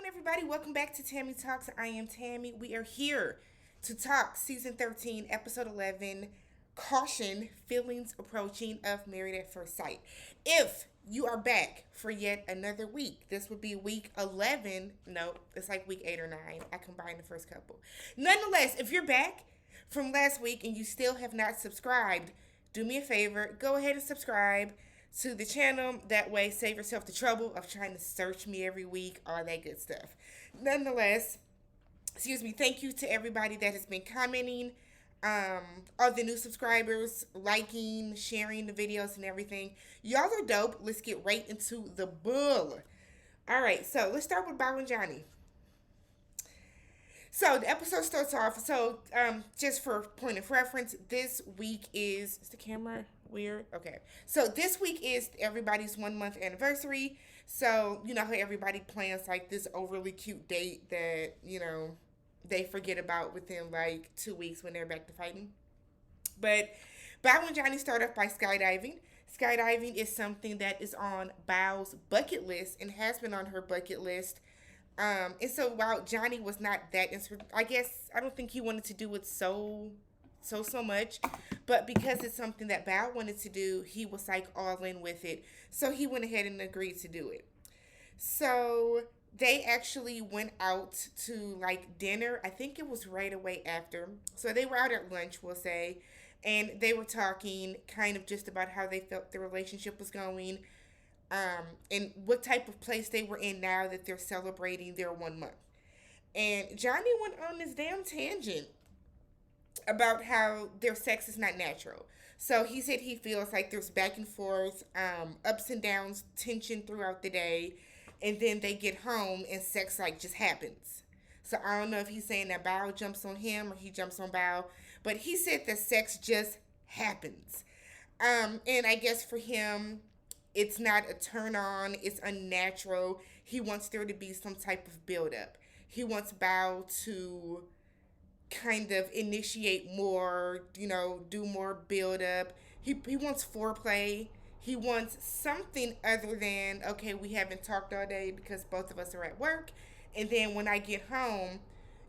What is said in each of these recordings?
everybody. Welcome back to Tammy Talks. I am Tammy. We are here to talk season 13, episode 11, Caution, Feelings Approaching of Married at First Sight. If you are back for yet another week, this would be week 11. No, it's like week 8 or 9. I combined the first couple. Nonetheless, if you're back from last week and you still have not subscribed, do me a favor. Go ahead and subscribe to the channel. That way, save yourself the trouble of trying to search me every week, all that good stuff. Nonetheless, thank you to everybody that has been commenting, all the new subscribers, liking, sharing the videos and everything. Y'all are dope. Let's get right into the bull. All right, so let's start with Bao and Johnny. So the episode starts off. Just for point of reference, this week is the camera weird? Okay. So this week is everybody's 1 month anniversary. So you know how everybody plans like this overly cute date that they forget about within like 2 weeks when they're back to fighting. But Bao and Johnny start off by skydiving. Skydiving is something that is on Bao's bucket list and has been on her bucket list. And so while Johnny was not that I guess I don't think he wanted to do it so much, but because it's something that Bao wanted to do, he was like all in with it. So he went ahead and agreed to do it. So they actually went out to like dinner. I think it was right away after. So they were out at lunch, we'll say, and they were talking kind of just about how they felt the relationship was going, and what type of place they were in now that they're celebrating their 1 month. And Johnny went on this damn tangent about how their sex is not natural. So he said he feels like there's back and forth, ups and downs, tension throughout the day, and then they get home and sex like just happens. So I don't know if he's saying that Bao jumps on him or he jumps on Bao, but he said that sex just happens. And I guess for him, it's not a turn on, it's unnatural. He wants there to be some type of build up. He wants Bao to kind of initiate more, do more build up. He wants foreplay. He wants something other than, okay, we haven't talked all day because both of us are at work. And then when I get home,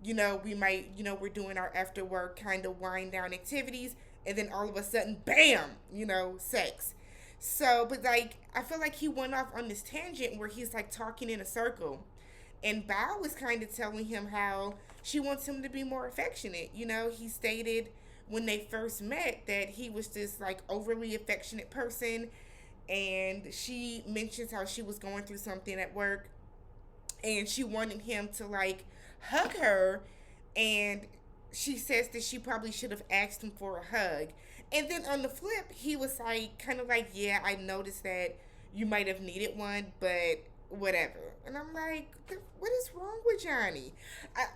we might, we're doing our after work kind of wind down activities. And then all of a sudden, bam, sex. So, but like, I feel like he went off on this tangent where he's like talking in a circle. And Bao was kind of telling him how she wants him to be more affectionate. He stated when they first met that he was this like overly affectionate person. And she mentions how she was going through something at work. And she wanted him to like hug her. And she says that she probably should have asked him for a hug. And then on the flip, he was like, kind of like, yeah, I noticed that you might have needed one, but whatever. And I'm like, what is wrong with Johnny?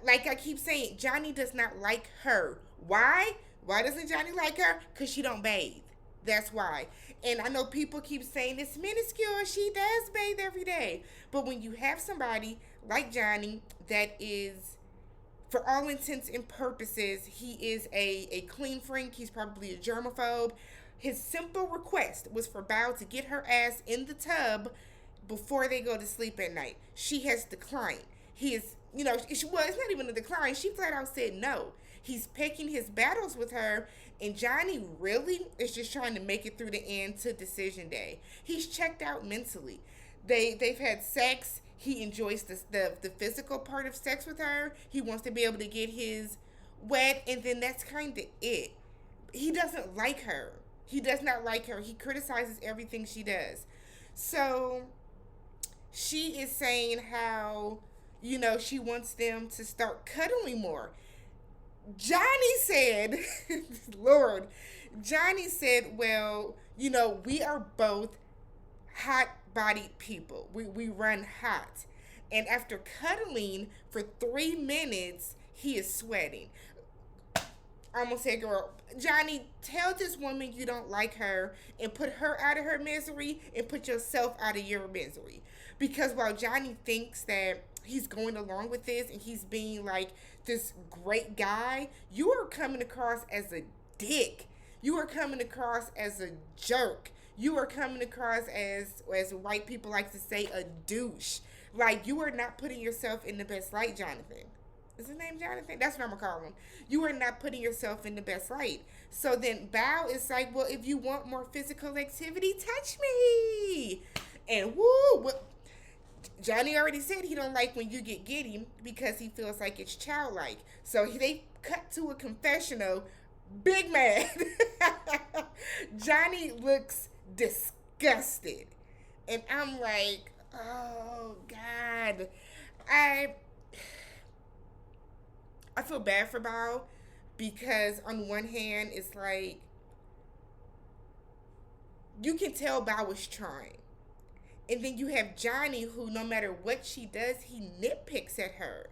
Like I keep saying, Johnny does not like her. Why? Why doesn't Johnny like her? Because she don't bathe. That's why. And I know people keep saying it's minuscule. She does bathe every day. But when you have somebody like Johnny that is, for all intents and purposes, he is a clean freak. He's probably a germaphobe. His simple request was for Bao to get her ass in the tub before they go to sleep at night. She has declined. He is, it's not even a decline. She flat out said no. He's picking his battles with her, and Johnny really is just trying to make it through the end to decision day. He's checked out mentally. They've had sex. He enjoys the physical part of sex with her. He wants to be able to get his wet, and then that's kind of it. He doesn't like her. He does not like her. He criticizes everything she does. So she is saying how, she wants them to start cuddling more. Johnny said, Lord, Johnny said, well, we are both hot-bodied people. We run hot. And after cuddling for 3 minutes, he is sweating. I almost said, girl, Johnny, tell this woman you don't like her and put her out of her misery and put yourself out of your misery. Because while Johnny thinks that he's going along with this and he's being like this great guy, you are coming across as a dick. You are coming across as a jerk. You are coming across as white people like to say, a douche. Like, you are not putting yourself in the best light, Jonathan. Is his name Jonathan? That's what I'm gonna call him. You are not putting yourself in the best light. So then Bao is like, well, if you want more physical activity, touch me. And woo, Johnny already said he don't like when you get giddy because he feels like it's childlike. So they cut to a confessional, big mad. Johnny looks disgusted. And I'm like, oh God. I I feel bad for Bao because on one hand it's like you can tell Bao was trying. And then you have Johnny who no matter what she does, he nitpicks at her.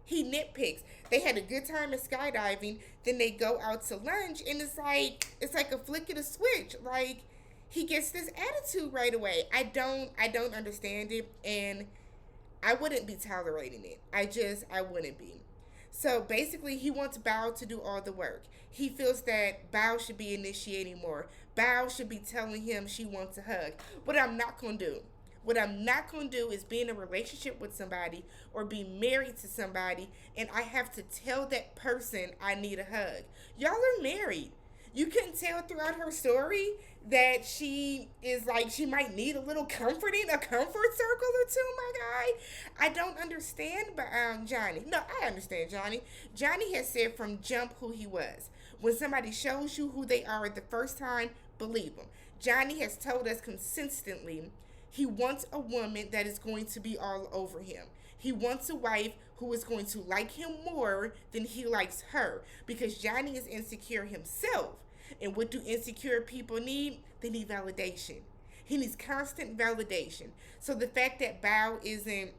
He nitpicks. They had a good time at skydiving, then they go out to lunch and it's like a flick of the switch. Like he gets this attitude right away. I don't understand it and I wouldn't be tolerating it. I wouldn't be. So basically, he wants Bao to do all the work. He feels that Bao should be initiating more. Bao should be telling him she wants a hug. What I'm not going to do. What I'm not going to do is be in a relationship with somebody or be married to somebody and I have to tell that person I need a hug. Y'all are married. You couldn't tell throughout her story that she is like she might need a little comforting, a comfort circle or two, my guy. I don't understand, but Johnny. No, I understand Johnny. Johnny has said from jump who he was. When somebody shows you who they are the first time, believe them. Johnny has told us consistently he wants a woman that is going to be all over him. He wants a wife who is going to like him more than he likes her because Johnny is insecure himself. And what do insecure people need? They need validation. He needs constant validation. So the fact that Bao isn't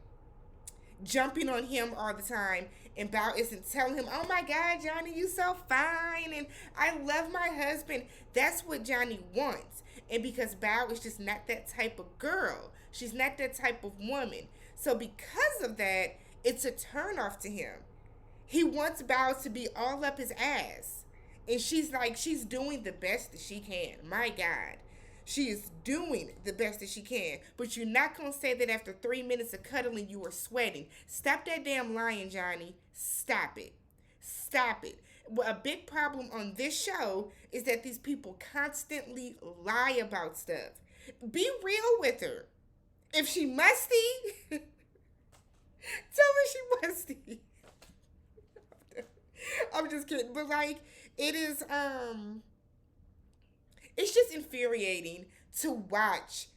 jumping on him all the time and Bao isn't telling him, oh my God, Johnny, you so fine and I love my husband. That's what Johnny wants. And because Bao is just not that type of girl. She's not that type of woman. So because of that, it's a turnoff to him. He wants Bao to be all up his ass. And she's doing the best that she can. My God. She is doing the best that she can. But you're not going to say that after 3 minutes of cuddling, you were sweating. Stop that damn lying, Johnny. Stop it. Stop it. Well, a big problem on this show is that these people constantly lie about stuff. Be real with her. If she musty, tell her she musty. I'm just kidding. But like, it's just infuriating to watch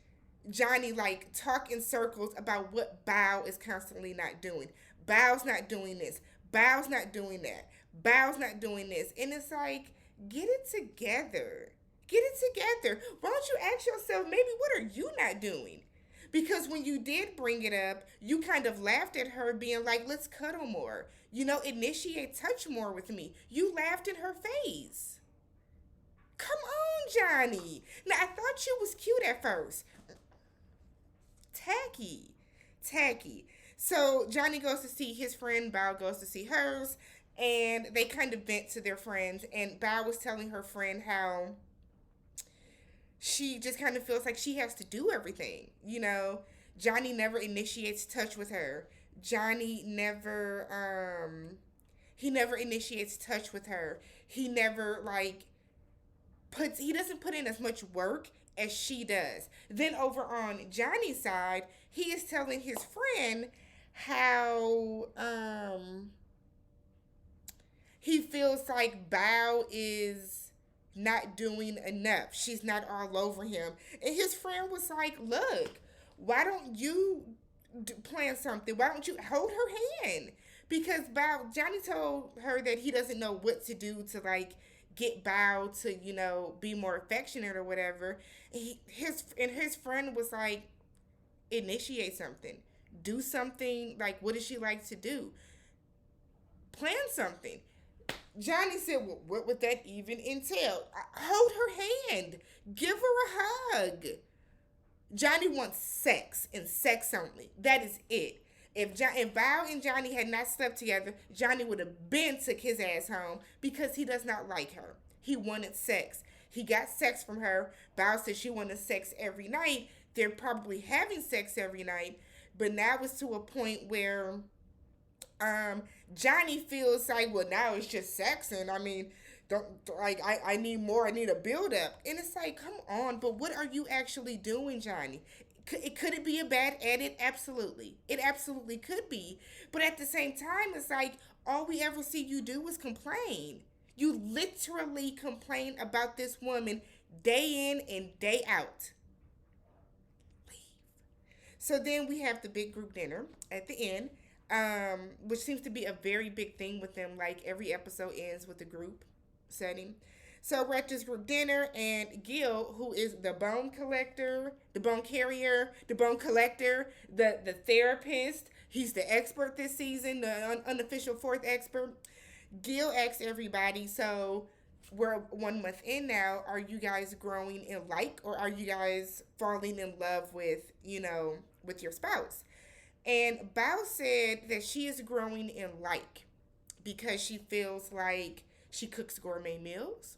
Johnny like talk in circles about what Bao is constantly not doing. Bao's not doing this. Bao's not doing that. Bao's not doing this. And it's like, get it together. Get it together. Why don't you ask yourself, maybe what are you not doing? Because when you did bring it up, you kind of laughed at her being like, let's cuddle more. Initiate touch more with me. You laughed in her face. Come on, Johnny. Now, I thought you was cute at first. Tacky. Tacky. So, Johnny goes to see his friend. Bao goes to see hers. And they kind of vent to their friends. And Bao was telling her friend how she just kind of feels like she has to do everything. Johnny never initiates touch with her. Johnny never initiates touch with her. He never he doesn't put in as much work as she does. Then over on Johnny's side, he is telling his friend how he feels like Bao is not doing enough. She's not all over him. And his friend was like, look, why don't you plan something? Why don't you hold her hand? Because Johnny told her that he doesn't know what to do to get Bao to, be more affectionate or whatever. And his friend was like, initiate something. Do something. What does she like to do? Plan something. Johnny said, well, what would that even entail? Hold her hand. Give her a hug. Johnny wants sex and sex only. That is it. If Bao and Johnny had not slept together, Johnny would have been took his ass home because he does not like her. He wanted sex. He got sex from her. Bao said she wanted sex every night. They're probably having sex every night. But now it's to a point where um Johnny feels like, well, now it's just sex, and I mean, don't like I need more. I need a build up, and it's like, come on. But what are you actually doing, Johnny? Could it be a bad edit? Absolutely, it absolutely could be. But at the same time, it's like all we ever see you do is complain. You literally complain about this woman day in and day out. So then we have the big group dinner at the end, which seems to be a very big thing with them. Like every episode ends with a group setting. So we're at this group dinner, and Gil, who is the bone collector, the bone carrier, the bone collector, the therapist, he's the expert this season, the unofficial fourth expert. Gil asks everybody, so we're 1 month in now. Are you guys growing in like, or are you guys falling in love with, with your spouse? And Bao said that she is growing in like because she feels like she cooks gourmet meals.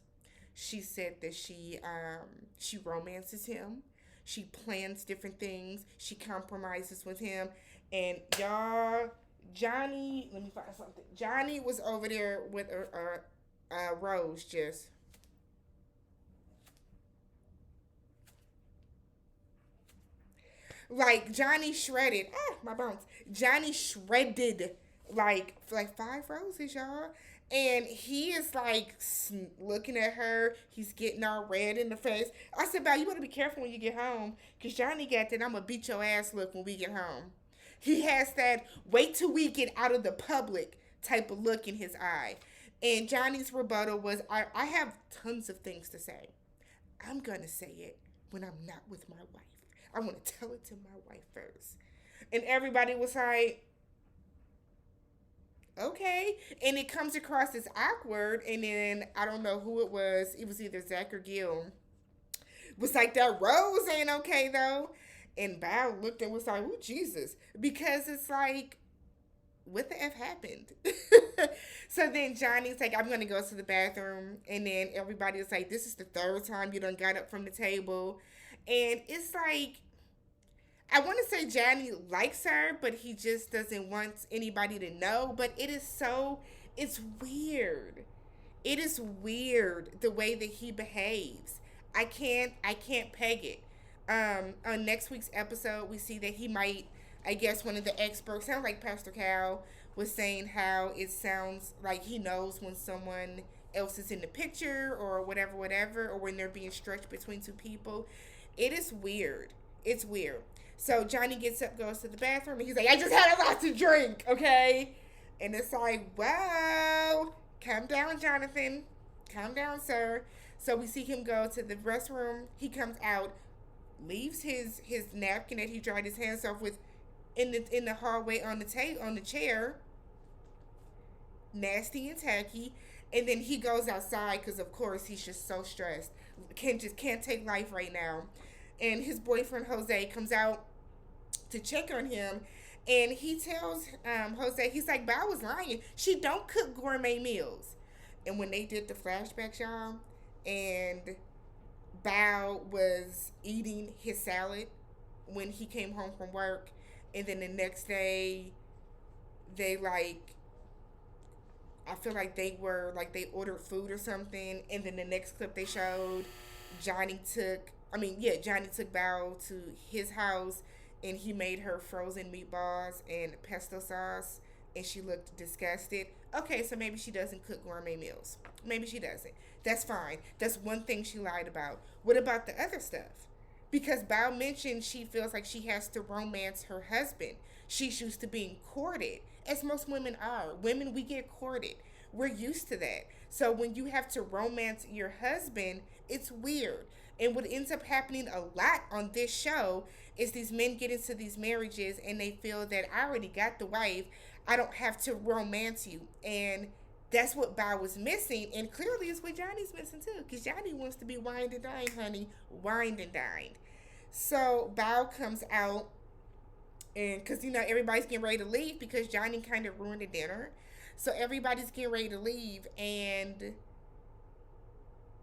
She said that she romances him. She plans different things. She compromises with him. And y'all, Johnny, let me find something. Johnny was over there with Rose, just like Johnny shredded. My bones. Johnny shredded like 5 roses, y'all. And he is like looking at her. He's getting all red in the face. I said, "Bow, you better be careful when you get home, cause Johnny got that I'm gonna beat your ass look when we get home." He has that wait till we get out of the public type of look in his eye. And Johnny's rebuttal was, I have tons of things to say. I'm gonna say it when I'm not with my wife. I want to tell it to my wife first. And everybody was like, okay. And it comes across as awkward. And then I don't know who it was. It was either Zach or Gil. Was like, that Rose ain't okay though. And Bao looked and was like, oh, Jesus. Because it's like, what the F happened? So then Johnny's like, I'm going to go to the bathroom. And then everybody was like, this is the third time you done got up from the table. And it's like, I want to say Johnny likes her, but he just doesn't want anybody to know. But it's weird. It is weird the way that he behaves. I can't peg it. On next week's episode, we see that he might, I guess one of the experts, sounds like Pastor Cal, was saying how it sounds like he knows when someone else is in the picture or whatever, or when they're being stretched between two people. It is weird. It's weird. So Johnny gets up, goes to the bathroom, and he's like, I just had a lot to drink, okay? And it's like, wow, calm down, Jonathan. Calm down, sir. So we see him go to the restroom. He comes out, leaves his napkin that he dried his hands off with in the hallway on the chair, nasty and tacky. And then he goes outside because of course he's just so stressed, can't take life right now. And his boyfriend Jose comes out to check on him, and he tells Jose, he's like, Bao was lying, she don't cook gourmet meals. And when they did the flashback, y'all, and Bao was eating his salad when he came home from work, and then the next day they I feel like they ordered food or something, and then the next clip they showed, Johnny took Bao to his house, and he made her frozen meatballs and pesto sauce, and she looked disgusted. Okay, so maybe she doesn't cook gourmet meals. Maybe she doesn't. That's fine. That's one thing she lied about. What about the other stuff? Because Bao mentioned she feels like she has to romance her husband. She's used to being courted, as most women are. Women, we get courted. We're used to that. So when you have to romance your husband, it's weird. And what ends up happening a lot on this show is these men get into these marriages and they feel that I already got the wife. I don't have to romance you. And that's what Bao was missing. And clearly it's what Johnny's missing too. Because Johnny wants to be wined and dined, honey. Wined and dined. So Bao comes out, and because everybody's getting ready to leave because Johnny kind of ruined the dinner. So everybody's getting ready to leave, and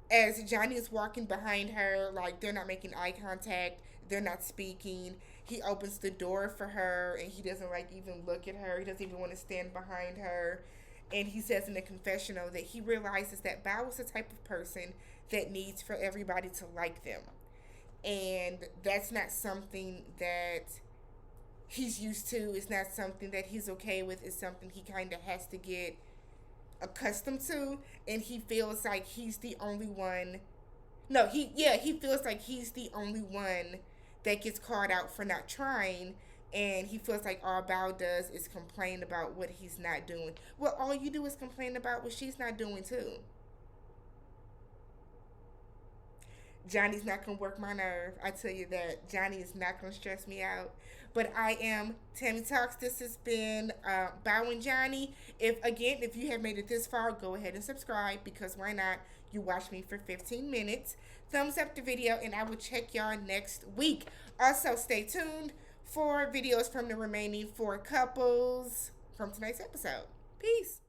as Johnny is walking behind her, like they're not making eye contact, they're not speaking, he opens the door for her and he doesn't like even look at her. He doesn't even want to stand behind her. And he says in the confessional that he realizes that Bao is the type of person that needs for everybody to like them. And that's not something that he's used to. It's not something that he's okay with. It's something he kind of has to get accustomed to. And he feels like he's the only one. No, he feels like he's the only one that gets called out for not trying. And he feels like all Bao does is complain about what he's not doing. Well, all you do is complain about what she's not doing too. Johnny's not gonna work my nerve. I tell you that. Johnny is not gonna stress me out. But I am Tammy Talks. This has been Bao and Johnny. If you have made it this far, go ahead and subscribe because why not? You watch me for 15 minutes. Thumbs up the video, and I will check y'all next week. Also, stay tuned for videos from the remaining 4 couples from tonight's episode. Peace.